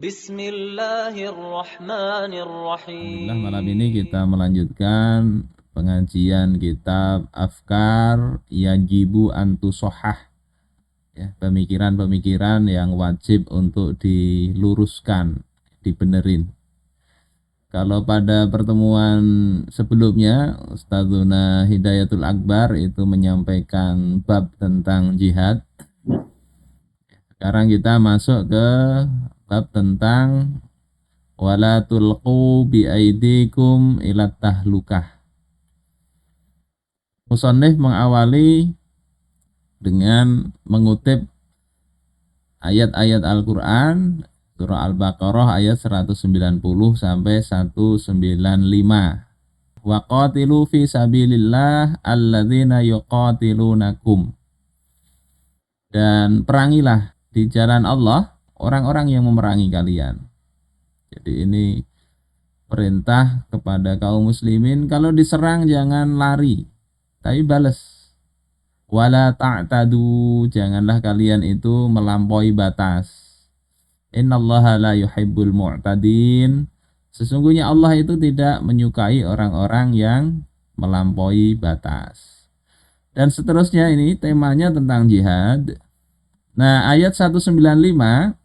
Alhamdulillah, Bismillahirrahmanirrahim. malam ini kita melanjutkan pengajian kitab Afkar Yajibu Antusohah, ya, pemikiran-pemikiran yang wajib untuk diluruskan, dibenerin. Kalau pada pertemuan sebelumnya Ustadzuna Hidayatul Akbar itu menyampaikan bab tentang jihad. Sekarang kita masuk ke bab tentang wala tulqu biaidikum ila tahlukah. Musannif mengawali dengan mengutip ayat-ayat Al-Qur'an surah Al-Baqarah ayat 190 sampai 195. Wa qatilu fi sabilillah alladzina yuqatilunakum. Dan perangilah di jalan Allah orang-orang yang memerangi kalian. Jadi ini perintah kepada kaum muslimin, kalau diserang jangan lari, tapi balas. Wala ta'tadu, janganlah kalian itu melampaui batas. Innallaha la yuhibbul mu'tadin. Sesungguhnya Allah itu tidak menyukai orang-orang yang melampaui batas. Dan seterusnya ini temanya tentang jihad. Nah, ayat 195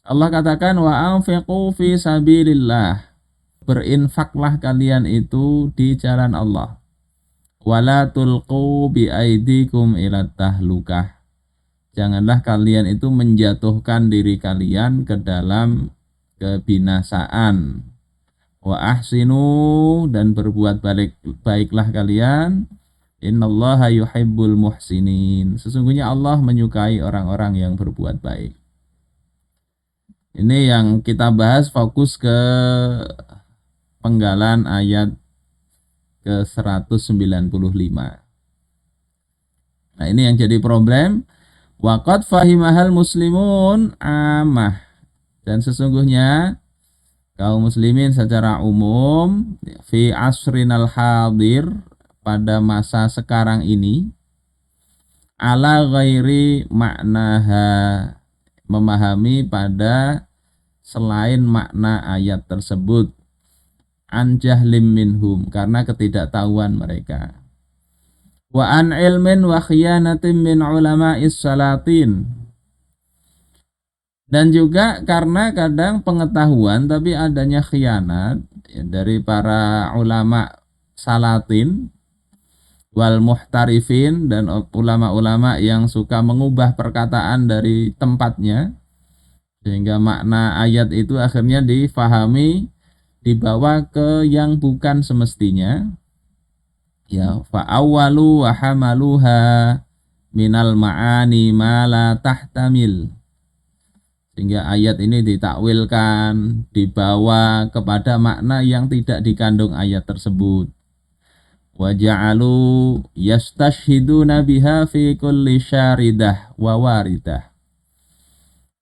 Allah katakan wa anfiqu fi sabilillah. Berinfaklah kalian itu di jalan Allah. Wala tulqu biaidikum ila tahlukah. Janganlah kalian itu menjatuhkan diri kalian ke dalam kebinasaan. Wa ahsinu, dan berbuat baiklah kalian. Innallaha yuhibbul muhsinin. Sesungguhnya Allah menyukai orang-orang yang berbuat baik. Ini yang kita bahas, fokus ke penggalan ayat ke 195. Nah, ini yang jadi problem. Waqad fahimahal muslimun amah. Dan sesungguhnya kaum muslimin secara umum fi asrinal hadir, pada masa sekarang ini, ala ghairi maknaha, memahami pada selain makna ayat tersebut, an jahlim minhum, karena ketidaktahuan mereka, wa an ilmin wa khiyanatin min ulama'is salatin, dan juga karena kadang pengetahuan tapi adanya khianat, ya, dari para ulama salatin wal muhtarifin, dan ulama-ulama yang suka mengubah perkataan dari tempatnya, sehingga makna ayat itu akhirnya difahami, dibawa ke yang bukan semestinya. Ya, fa awwalu wa hamaluha minal ma'ani ma la tahtamil, sehingga ayat ini ditakwilkan, dibawa kepada makna yang tidak dikandung ayat tersebut. Wa ja'alu yastashhiduna biha fi kulli syaridah wa waridah,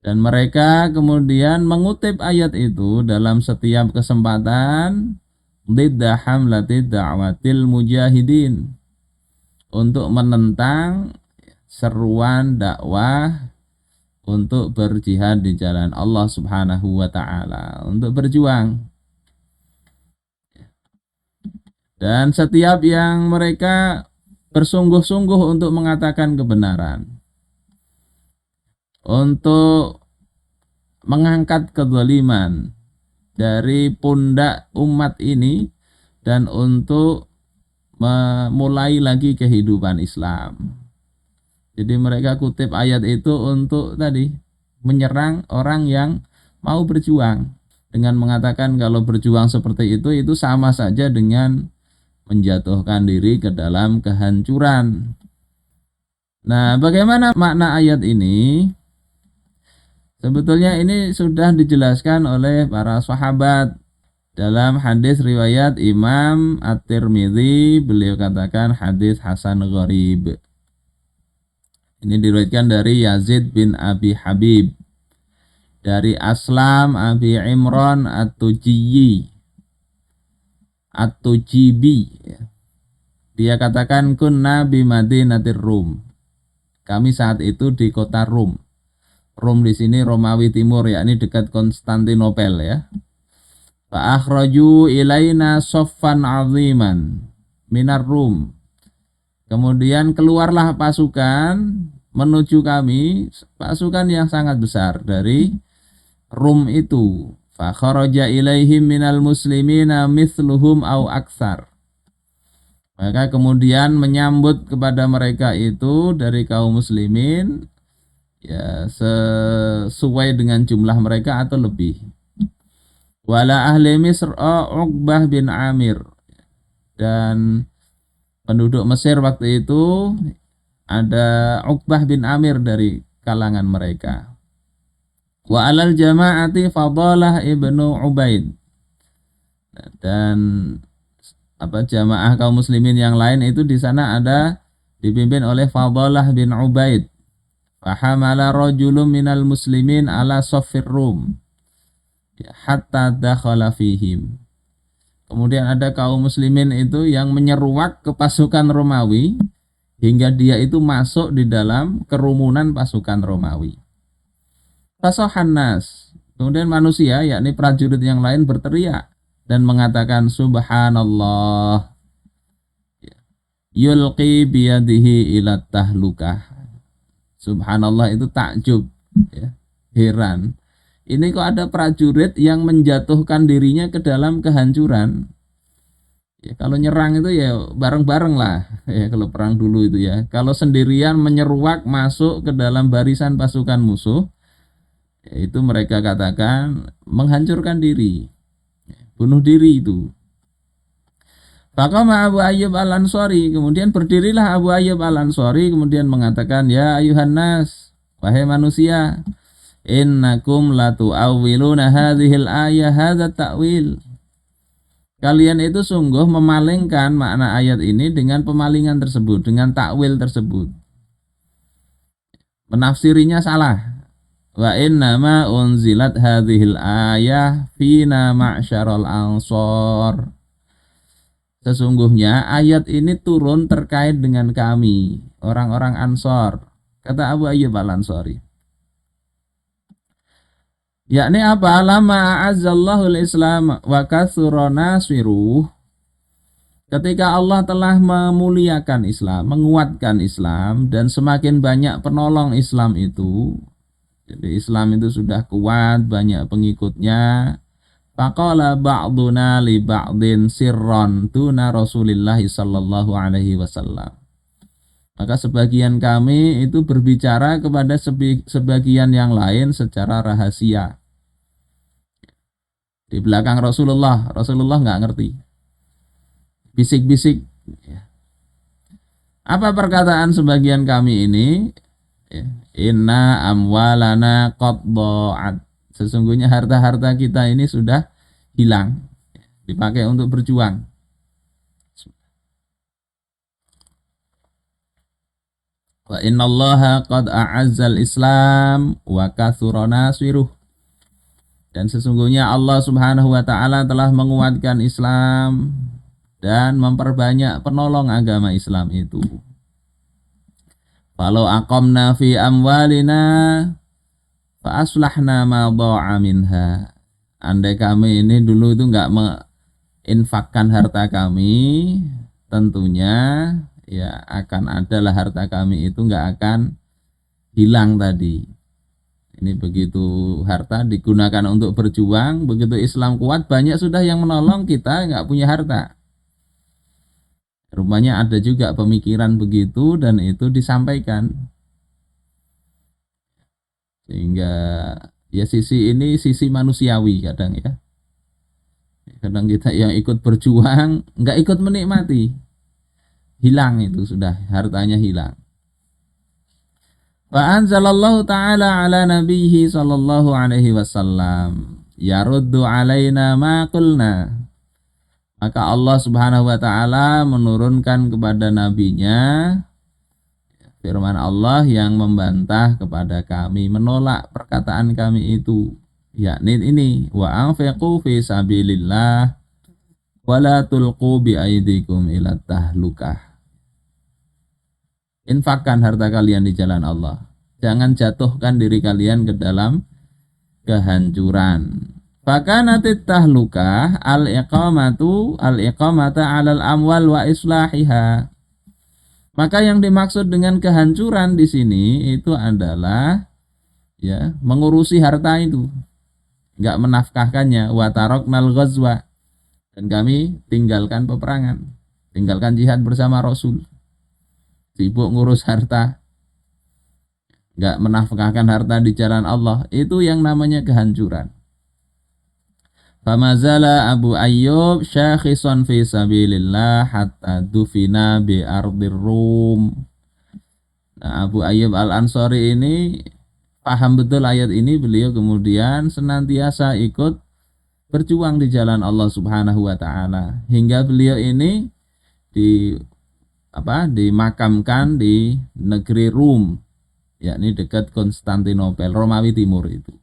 dan mereka kemudian mengutip ayat itu dalam setiap kesempatan, lidda hamlati da'watil mujahidin, untuk menentang seruan dakwah untuk berjihad di jalan Allah Subhanahu wa taala, untuk berjuang. Dan setiap yang mereka bersungguh-sungguh untuk mengatakan kebenaran, untuk mengangkat kezaliman dari pundak umat ini, dan untuk memulai lagi kehidupan Islam. Jadi mereka kutip ayat itu untuk tadi menyerang orang yang mau berjuang, dengan mengatakan kalau berjuang seperti itu sama saja dengan menjatuhkan diri ke dalam kehancuran. Nah, bagaimana makna ayat ini? Sebetulnya ini sudah dijelaskan oleh para sahabat dalam hadis riwayat Imam At-Tirmidzi. Beliau katakan hadis hasan gharib. Ini diriwayatkan dari Yazid bin Abi Habib, dari Aslam Abi Imran At-Tujibi. Dia katakan kunna bi Madinatir Rum. Kami saat itu di kota Rum. Rum di sini Romawi Timur, yakni dekat Konstantinopel ya. Fa akhraju ilaina soffan aziman minar Rum. Kemudian keluarlah pasukan menuju kami, pasukan yang sangat besar dari Rum itu. Fa kharaja ilaihim minal muslimina mithluhum au aksar. Maka kemudian menyambut kepada mereka itu dari kaum muslimin ya sesuai dengan jumlah mereka atau lebih. Wala ahli Misr Uqbah bin Amir, dan penduduk Mesir waktu itu ada Uqbah bin Amir dari kalangan mereka. Wa alal jama'ati Fadalah ibnu Ubaid, dan jamaah kaum muslimin yang lain itu di sana ada dipimpin oleh Fadalah bin Ubaid. Fahamala rajulun minal muslimin ala saffir Rum hatta dakhala fihim. Kemudian ada kaum muslimin itu yang menyeruak ke pasukan Romawi hingga dia itu masuk di dalam kerumunan pasukan Romawi. Fasohan nas. Kemudian manusia yakni prajurit yang lain berteriak dan mengatakan subhanallah yulqi biyadihi ila tahlukah. Subhanallah itu takjub ya, heran. Ini kok ada prajurit yang menjatuhkan dirinya ke dalam kehancuran. Ya, kalau nyerang itu ya bareng-bareng lah ya, kalau perang dulu itu ya. Kalau sendirian menyeruak masuk ke dalam barisan pasukan musuh, ya, itu mereka katakan menghancurkan diri, bunuh diri itu. Faqama Abu Ayyub Al-Ansari, kemudian berdirilah Abu Ayyub Al-Ansari kemudian mengatakan, ya ayuhan nas, wahai manusia, innakum latu'awwiluna hadhil ayah hadza ta'wil. Kalian itu sungguh memalingkan makna ayat ini dengan pemalingan tersebut, dengan takwil tersebut. Menafsirinya salah. Wa innama unzilat hadhil ayah fina ma'syaral ansor. Sesungguhnya ayat ini turun terkait dengan kami, orang-orang Ansor, kata Abu Ayyub Al-Ansari. Yakni apa? Lama a'azzallahu al-Islam wa katsura nasiruh. Ketika Allah telah memuliakan Islam, menguatkan Islam, dan semakin banyak penolong Islam itu, jadi Islam itu sudah kuat, banyak pengikutnya. Faqala ba'duna li ba'din sirran tuna Rasulillah sallallahu alaihi wasallam. Maka sebagian kami itu berbicara kepada sebagian yang lain secara rahasia. Di belakang Rasulullah nggak ngerti. Bisik-bisik. Apa perkataan sebagian kami ini? Inna amwalana qad dha'at. Sesungguhnya harta-harta kita ini sudah hilang, dipakai untuk berjuang. Wa innallaha qad a'azzal Islam wa katsura nasiruh. Dan sesungguhnya Allah Subhanahu wa taala telah menguatkan Islam dan memperbanyak penolong agama Islam itu. Falau aqamna fi amwalina fa aslahna ma dha'a minha. Andai kami ini dulu itu enggak menginfakkan harta kami, tentunya ya akan adalah harta kami itu enggak akan hilang tadi. Ini begitu harta digunakan untuk berjuang, begitu Islam kuat banyak sudah yang menolong, kita enggak punya harta. Rupanya ada juga pemikiran begitu dan itu disampaikan. Sehingga ya sisi ini sisi manusiawi kadang ya. Kadang kita yang ikut berjuang nggak ikut menikmati, hilang itu sudah hartanya hilang. Wa anzalallahu ta'ala ala nabiyhi sallallahu alaihi wasallam yaruddu alaina ma qulna. Maka Allah Subhanahu wa taala menurunkan kepada nabinya firman Allah yang membantah kepada kami, menolak perkataan kami itu, yakni ini, wa anfiqu fi sabilillah wa la tulqu bi aydikum ila tahlukah. Infakkan harta kalian di jalan Allah Jangan jatuhkan diri kalian ke dalam kehancuran. Fakanatit tahlukah al-iqamata 'alal amwal wa islahiha. Maka yang dimaksud dengan kehancuran di sini itu adalah ya mengurusi harta itu, enggak menafkahkannya. Wa taraknal ghazwa, dan kami tinggalkan peperangan, tinggalkan jihad bersama Rasul. Sibuk ngurus harta, enggak menafkahkan harta di jalan Allah, itu yang namanya kehancuran. Famazala Abu Ayyub syakhisan fi sabilillah hatta dufina bi ardir Rum. Nah, Abu Ayyub Al-Ansari ini paham betul ayat ini, beliau kemudian senantiasa ikut berjuang di jalan Allah Subhanahu wa taala hingga beliau ini dimakamkan di negeri Rum, yakni dekat Konstantinopel, Romawi Timur itu.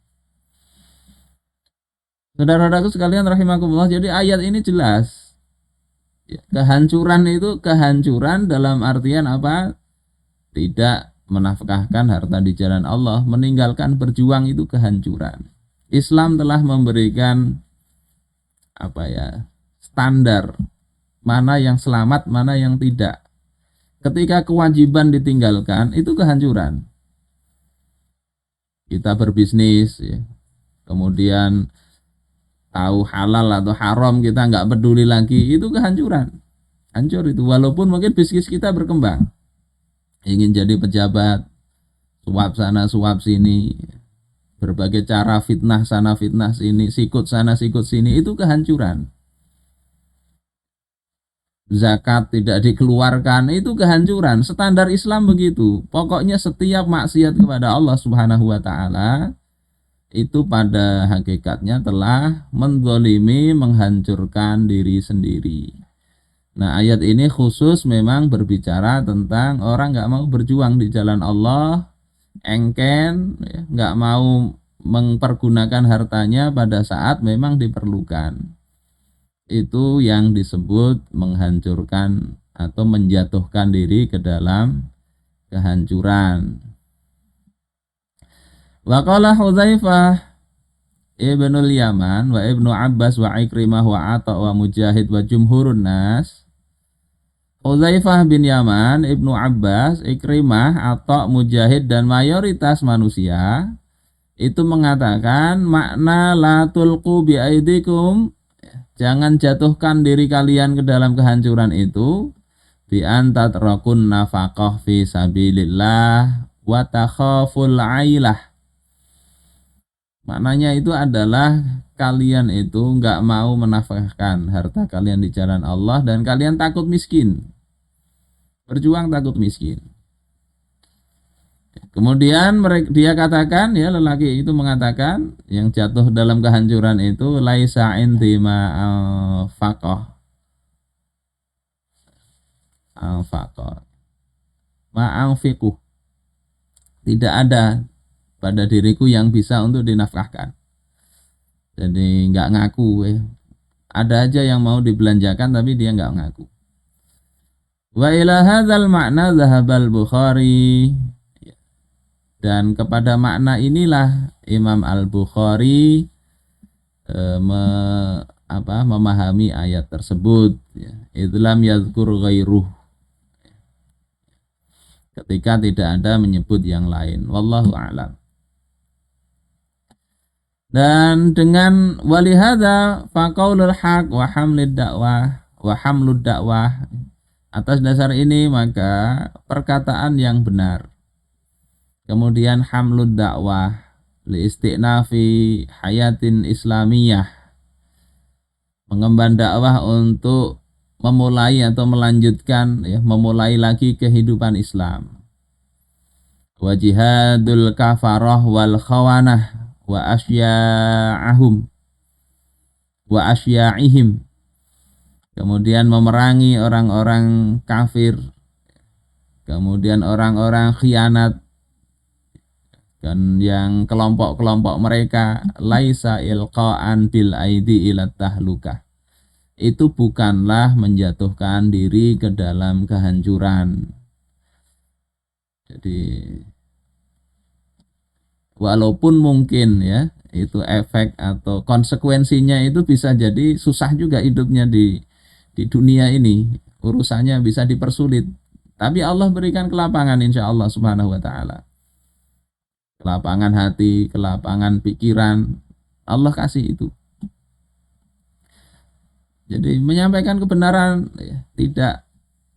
Saudara-saudaraku sekalian rahimakumullah, jadi ayat ini jelas. Kehancuran itu kehancuran dalam artian apa? Tidak menafkahkan harta di jalan Allah, meninggalkan berjuang itu kehancuran. Islam telah memberikan standar mana yang selamat, mana yang tidak. Ketika kewajiban ditinggalkan itu kehancuran. Kita berbisnis ya, kemudian tahu halal atau haram kita nggak peduli lagi, itu kehancuran. Hancur itu, walaupun mungkin bisnis kita berkembang, ingin jadi pejabat, suap sana suap sini, berbagai cara fitnah sana fitnah sini, sikut sana sikut sini, itu kehancuran. Zakat tidak dikeluarkan, itu kehancuran. Standar Islam begitu. Pokoknya setiap maksiat kepada Allah Subhanahu wa taala itu pada hakikatnya telah menzalimi, menghancurkan diri sendiri. Nah, ayat ini khusus memang berbicara tentang orang nggak mau berjuang di jalan Allah, engken, nggak mau mempergunakan hartanya pada saat memang diperlukan. Itu yang disebut menghancurkan atau menjatuhkan diri ke dalam kehancuran. Wa qala Hudzaifah ibnul Yaman wa ibnu Abbas wa Ikrimah wa Atha wa Mujahid wa jumhurun nas. Hudzaifah bin Yaman, Ibnu Abbas, Ikrimah, Atha, Mujahid dan mayoritas manusia itu mengatakan makna la tulqu bi aidikum, jangan jatuhkan diri kalian ke dalam kehancuran itu, bi antatrakun nafaqah fi sabilillah wa takhaful ailah. Maknanya itu adalah kalian itu enggak mau menafkahkan harta kalian di jalan Allah dan kalian takut miskin. Berjuang takut miskin. Kemudian dia katakan, ya lelaki itu mengatakan yang jatuh dalam kehancuran itu laisa indi ma'anfaqah ma'anfiquh, tidak ada pada diriku yang bisa untuk dinafkahkan. Jadi nggak ngaku, ada aja yang mau dibelanjakan tapi dia nggak ngaku. Wa ila hadzal makna zahabal Bukhari, dan kepada makna inilah Imam Al-Bukhari memahami ayat tersebut, ya. Idlam yadhkur ghairuh, ketika tidak ada menyebut yang lain. Wallahu a'lam. Dan dengan walihada faqaulul haq wa hamlud dakwah, atas dasar ini maka perkataan yang benar, kemudian hamlud dakwah li isti'nafi hayatin islamiyah, mengemban dakwah untuk memulai atau melanjutkan, memulai lagi kehidupan Islam. Wa jihadul kafarah wal khawanah wa asya'ihim, kemudian memerangi orang-orang kafir, kemudian orang-orang khianat dan yang kelompok-kelompok mereka, laisa ilqa'an bil aidi ila tahlukah, itu bukanlah menjatuhkan diri ke dalam kehancuran. Jadi Walaupun mungkin ya itu efek atau konsekuensinya itu bisa jadi susah juga hidupnya di dunia ini, urusannya bisa dipersulit. Tapi Allah berikan kelapangan insya Allah subhanahu wa ta'ala. Kelapangan hati, kelapangan pikiran, Allah kasih itu. Jadi menyampaikan kebenaran ya, tidak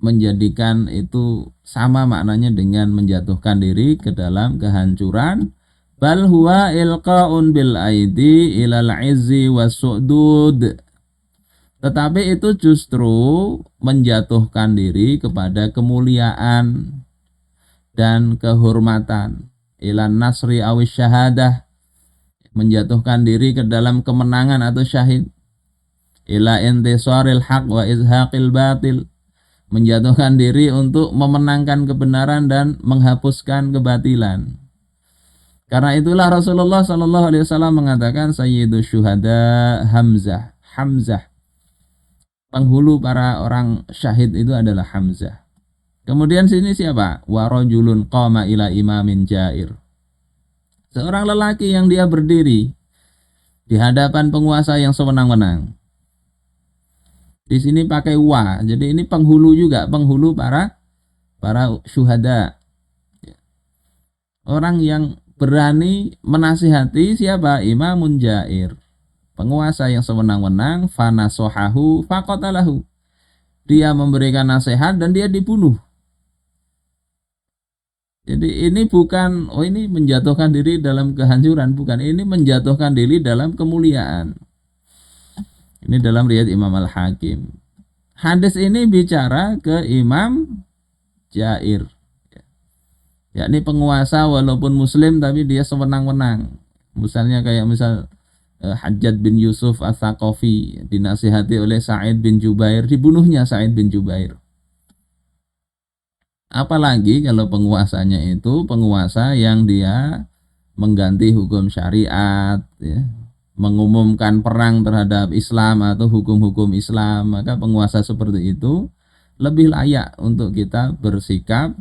menjadikan itu sama maknanya dengan menjatuhkan diri ke dalam kehancuran, bal huwa ilqaun bil aidi ilal izzi wasu'dud, tetapi itu justru menjatuhkan diri kepada kemuliaan dan kehormatan, ilan nasri awis syahadah, menjatuhkan diri ke dalam kemenangan atau syahid, ila intisaril haq wa izhaqil batil, menjatuhkan diri untuk memenangkan kebenaran dan menghapuskan kebatilan. Karena itulah Rasulullah Shallallahu Alaihi Wasallam mengatakan Sayyidu Syuhada Hamzah. Hamzah, penghulu para orang syahid itu adalah Hamzah. Kemudian sini siapa? Warajulun qama ila imamin jair. Seorang lelaki yang dia berdiri di hadapan penguasa yang sewenang-wenang. Di sini pakai wa, jadi ini penghulu juga, penghulu para syuhada. Orang yang berani menasihati siapa? Imamun jair, penguasa yang sewenang-wenang, fanasohahu faqatalahu. Dia memberikan nasihat dan dia dibunuh. Jadi ini bukan, oh ini menjatuhkan diri dalam kehancuran, bukan, ini menjatuhkan diri dalam kemuliaan. Ini dalam riwayat Imam Al-Hakim. Hadis ini bicara ke Imam Jair, yakni penguasa walaupun muslim tapi dia sewenang-wenang. Misalnya kayak Hajjaj bin Yusuf Ats-Tsaqafi dinasihati oleh Sa'id bin Jubair, dibunuhnya Sa'id bin Jubair. Apalagi kalau penguasanya itu penguasa yang dia mengganti hukum syariat ya, mengumumkan perang terhadap Islam atau hukum-hukum Islam, maka penguasa seperti itu lebih layak untuk kita bersikap,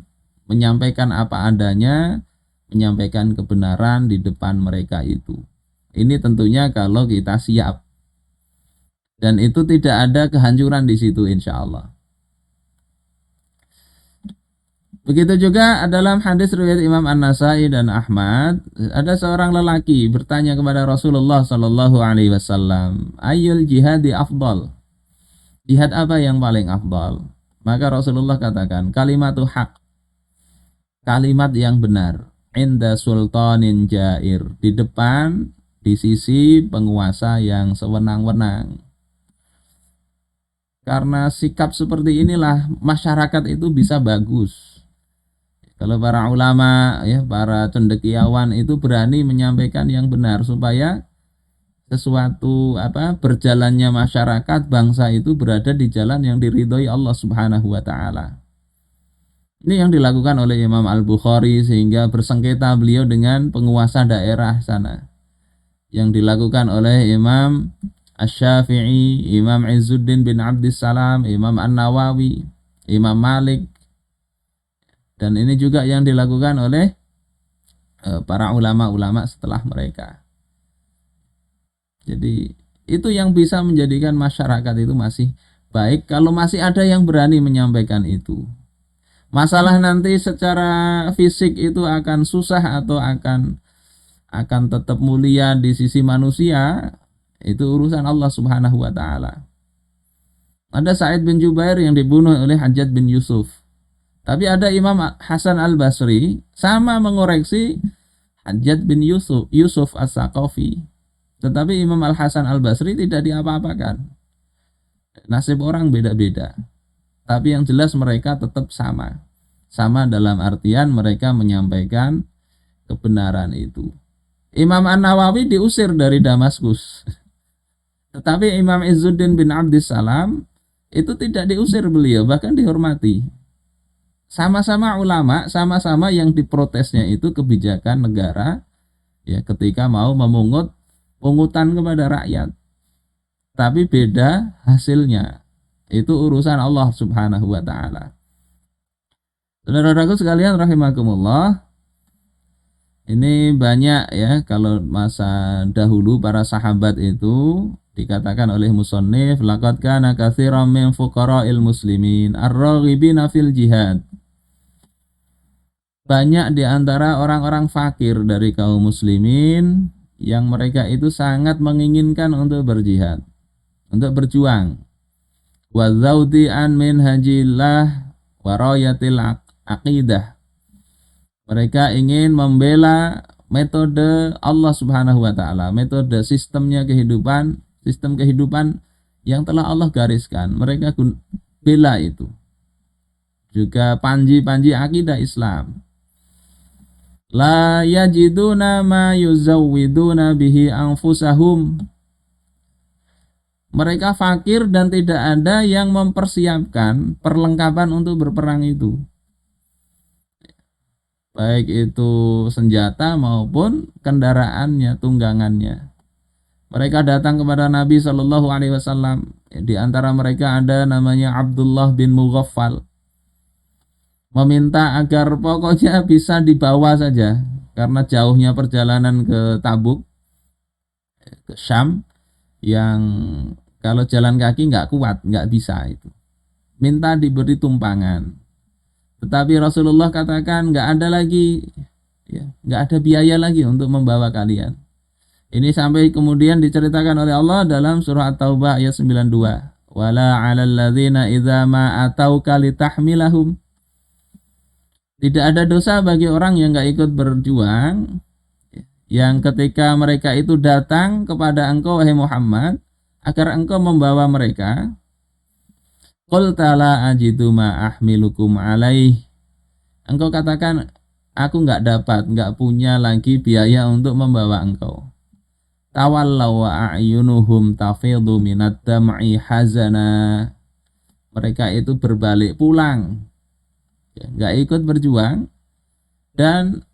menyampaikan apa adanya, menyampaikan kebenaran di depan mereka itu. Ini tentunya kalau kita siap. Dan itu tidak ada kehancuran di situ insya Allah. Begitu juga dalam hadis riwayat Imam An-Nasai dan Ahmad, ada seorang lelaki bertanya kepada Rasulullah Shallallahu Alaihi Wasallam, Ayyul jihadi afdal? Jihad apa yang paling afdal? Maka Rasulullah katakan, kalimatu haq, kalimat yang benar, inda sultanin jair, di depan, di sisi penguasa yang sewenang-wenang. Karena sikap seperti inilah masyarakat itu bisa bagus. Kalau para ulama ya, para cendekiawan itu berani menyampaikan yang benar supaya sesuatu berjalannya masyarakat bangsa itu berada di jalan yang diridhoi Allah Subhanahu wa taala. Ini yang dilakukan oleh Imam Al-Bukhari sehingga bersengketa beliau dengan penguasa daerah sana. Yang dilakukan oleh Imam Asy-Syafi'i, Imam Izzuddin bin Abdissalam, Imam An-Nawawi, Imam Malik. Dan ini juga yang dilakukan oleh para ulama-ulama setelah mereka. Jadi itu yang bisa menjadikan masyarakat itu masih baik kalau masih ada yang berani menyampaikan itu. Masalah nanti secara fisik itu akan susah atau akan tetap mulia di sisi manusia, itu urusan Allah Subhanahu wa taala. Ada Sa'id bin Jubair yang dibunuh oleh Hajjaj bin Yusuf. Tapi ada Imam Hasan Al-Basri sama mengoreksi Hajjaj bin Yusuf Ats-Tsaqafi. Tetapi Imam Al-Hasan Al-Basri tidak diapa-apakan. Nasib orang beda-beda. Tapi yang jelas mereka tetap sama. Sama dalam artian mereka menyampaikan kebenaran itu. Imam An-Nawawi diusir dari Damaskus. Tetapi Imam Izzuddin bin Abdissalam itu tidak diusir beliau, bahkan dihormati. Sama-sama ulama, sama-sama yang diprotesnya itu kebijakan negara ya ketika mau memungut pungutan kepada rakyat. Tapi beda hasilnya. Itu urusan Allah Subhanahu wa taala. Saudara-saudaraku sekalian rahimakumullah, Ini banyak ya, kalau masa dahulu para sahabat itu dikatakan oleh musannif laqad kana katsiran min fuqara'il muslimin ar-raghibina fil jihad. Banyak di antara orang-orang fakir dari kaum muslimin yang mereka itu sangat menginginkan untuk berjihad, untuk berjuang. Wa dzauti an minhajillah wa rayatil aqidah. Mereka ingin membela metode Allah Subhanahu wa taala, metode sistem kehidupan yang telah Allah gariskan. Mereka bela itu. Juga panji-panji akidah Islam. La yajiduna ma yuzawwiduna bihi anfusahum. Mereka fakir dan tidak ada yang mempersiapkan perlengkapan untuk berperang itu. Baik itu senjata maupun kendaraannya, tunggangannya. Mereka datang kepada Nabi Shallallahu Alaihi Wasallam. Di antara mereka ada namanya Abdullah bin Mughaffal, meminta agar pokoknya bisa dibawa saja karena jauhnya perjalanan ke Tabuk, ke Syam, yang kalau jalan kaki nggak kuat, nggak bisa itu. Minta diberi tumpangan. Tetapi Rasulullah katakan nggak ada lagi, ya, nggak ada biaya lagi untuk membawa kalian. Ini sampai kemudian diceritakan oleh Allah dalam surah At-Taubah ayat 92. Wala 'alal ladzina idza ma atauka litahmilahum. Tidak ada dosa bagi orang yang nggak ikut berjuang, yang ketika mereka itu datang kepada engkau wahai Muhammad agar engkau membawa mereka. Qul ta'ala ajidu ma ahmilukum alaih. Engkau katakan, aku nggak punya lagi biaya untuk membawa engkau. Tawallaw wa a'yunuhum tafidhu minad dam'i hazana. Mereka itu berbalik pulang, ya, nggak ikut berjuang, dan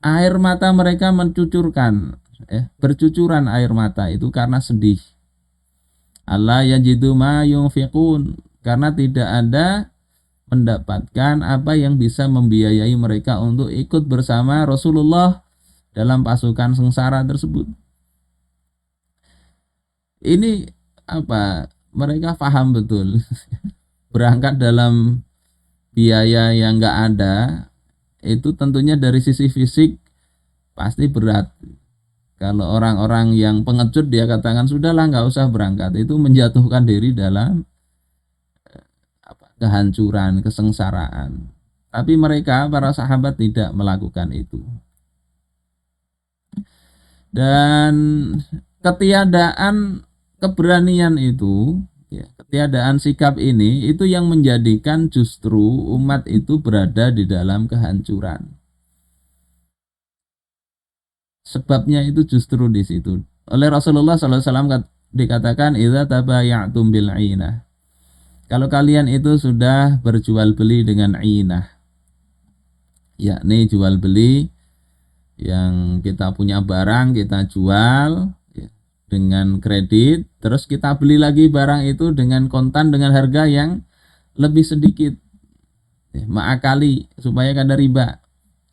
air mata mereka mencucurkan, bercucuran air mata itu karena sedih. Allah yajidu ma yunfiqun, karena tidak ada mendapatkan apa yang bisa membiayai mereka untuk ikut bersama Rasulullah dalam pasukan sengsara tersebut. Ini apa? Mereka paham betul. Berangkat dalam biaya yang nggak ada, itu tentunya dari sisi fisik pasti berat. Kalau orang-orang yang pengecut dia katakan sudahlah nggak usah berangkat, itu menjatuhkan diri dalam kehancuran, kesengsaraan. Tapi mereka, para sahabat tidak melakukan itu. Dan ketiadaan keberanian itu, ya, ketiadaan sikap ini, itu yang menjadikan justru umat itu berada di dalam kehancuran. Sebabnya itu justru di situ. Oleh Rasulullah SAW dikatakan, idza tabayatum bil 'ainah. Kalau kalian itu sudah berjual beli dengan 'ainah, yakni jual beli, yang kita punya barang kita jual, ya, dengan kredit, terus kita beli lagi barang itu dengan kontan dengan harga yang lebih sedikit, ya, ma'akali supaya kada riba.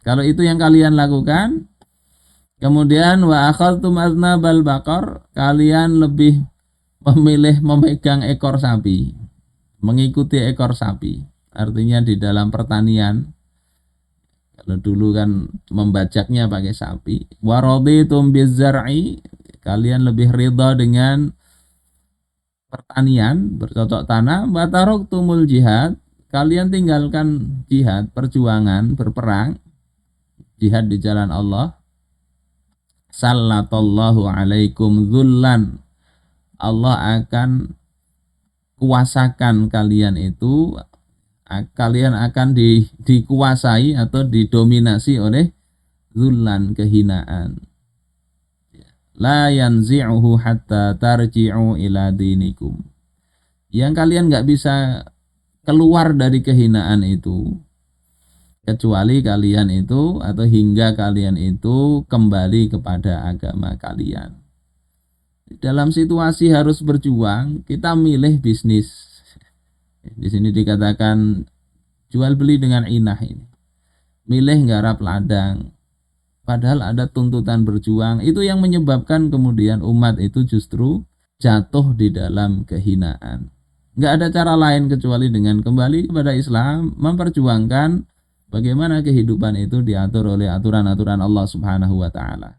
Kalau itu yang kalian lakukan, kemudian wa akhadtum aznabal baqar, kalian lebih memilih memegang ekor sapi, mengikuti ekor sapi. Artinya di dalam pertanian, kalau dulu kan membajaknya pakai sapi. Waraditum bizzar'i, kalian lebih ridha dengan pertanian, bercocok tanam. Bataroktumul jihad, kalian tinggalkan jihad, perjuangan, berperang, jihad di jalan Allah. Sallatallahu alaikum dzullan, Allah akan kuasakan kalian itu, kalian akan dikuasai atau didominasi oleh zullan, kehinaan. La yanzi'uhu hatta tarji'u ila dinikum. Yang kalian nggak bisa keluar dari kehinaan itu kecuali kalian itu, atau hingga kalian itu kembali kepada agama kalian. Dalam situasi harus berjuang, kita milih bisnis. Di sini dikatakan jual beli dengan inah ini. Milih nggarap ladang, padahal ada tuntutan berjuang. Itu yang menyebabkan kemudian umat itu justru jatuh di dalam kehinaan. Nggak ada cara lain kecuali dengan kembali kepada Islam, memperjuangkan bagaimana kehidupan itu diatur oleh aturan-aturan Allah Subhanahu wa taala.